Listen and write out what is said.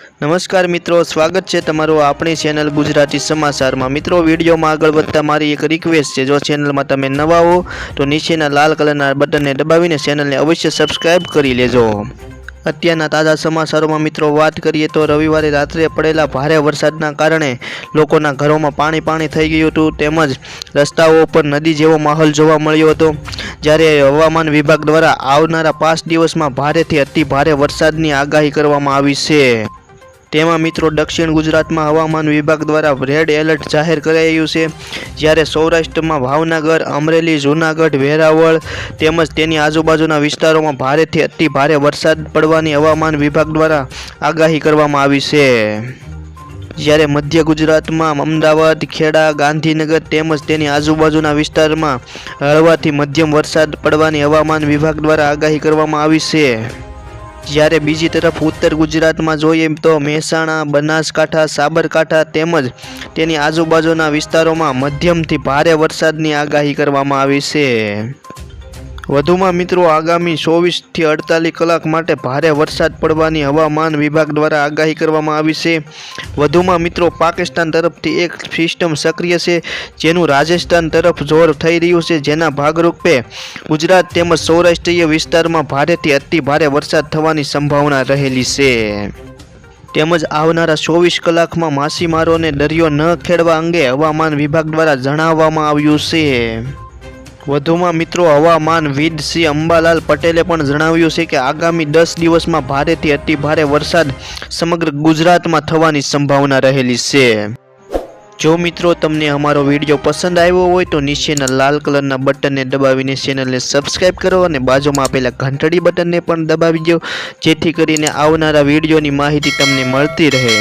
नमस्कार मित्रों, स्वागत है तमारू अपनी चेनल गुजराती समाचार में। मित्रों, वीडियो में आगळ वधता मारी एक रिक्वेस्ट है, जो चेनल में तमे नवा हो तो नीचेना लाल कलर बटन ने दबावीने चेनल ने अवश्य सब्सक्राइब करी लेजो। अत्यारना ताजा समाचारों में मित्रों बात करिए तो रविवारे रात्रे पड़ेला भारे वरसादना कारणे लोकोना घरों में पाणी पाणी थई गयुं हतुं, तेमज रस्ताओं पर नदी जेवो माहोल जोवा मळ्यो हतो। ज्यारे हवामान विभाग द्वारा आवनारा 5 दिवस में भारेथी अति भारे वरसादनी आगाही करवामां आवी छे। तेमां मित्रों दक्षिण गुजरात में हवामान विभाग द्वारा रेड एलर्ट जाहिर करायुं छे, ज्यारे सौराष्ट्र में भावनगर, अमरेली, जूनागढ़, वेरावळ तेमज तेनी आजुबाजुना विस्तारों में भारेथी अति भारे वरसाद पड़वानी हवामान विभाग द्वारा आगाही करवामां आवी छे। ज्यारे मध्य गुजरात में अमदावाद, खेड़ा, गांधीनगर तेमज तेनी आजुबाजुना विस्तार में हळवाथी मध्यम वरसाद पड़वानी हवामान विभाग द्वारा आगाही करवामां आवी छे। ज्यारे बीजी तरफ उत्तर गुजरात में जोईए तो महेसाणा, बनासकांठा, साबरकांठा तेमज तेनी आजुबाजुना विस्तारों में मध्यम थी भारे वरसादनी आगाही करवामां आवी छे। વધુમાં મિત્રો આગામી 24 થી 48 કલાક માટે ભારે વરસાદ પડવાની હવામાન વિભાગ દ્વારા આગાહી કરવામાં આવી છે। વધુમાં મિત્રો પાકિસ્તાન તરફથી એક સિસ્ટમ સક્રિય છે, જેનું રાજસ્થાન તરફ જોર થઈ રહ્યું છે, જેના ભાગરૂપે ગુજરાત તેમજ સૌરાષ્ટ્રીય વિસ્તારમાં ભારેથી અતિ ભારે વરસાદ થવાની સંભાવના રહેલી છે। તેમજ આવનારા 24 કલાકમાં માછીમારોને દરિયો ન ખેડવા અંગે હવામાન વિભાગ દ્વારા જણાવવામાં આવ્યું છે। વધુમાં મિત્રો હવામાનવિદ શ્રી અંબાલાલ પટેલે પણ જણાવ્યું છે કે આગામી 10 દિવસમાં ભારેથી અતિ ભારે વરસાદ સમગ્ર ગુજરાતમાં થવાની સંભાવના રહેલી છે। જો મિત્રો તમને અમારો વિડીયો પસંદ આવ્યો હોય તો નીચેના લાલ કલરના બટનને દબાવીને ચેનલને સબસ્ક્રાઇબ કરો અને બાજુમાં આપેલા ઘંટડી બટનને પણ દબાવી દો, જેથી કરીને આવનારા વિડીયોની માહિતી તમને મળતી રહે।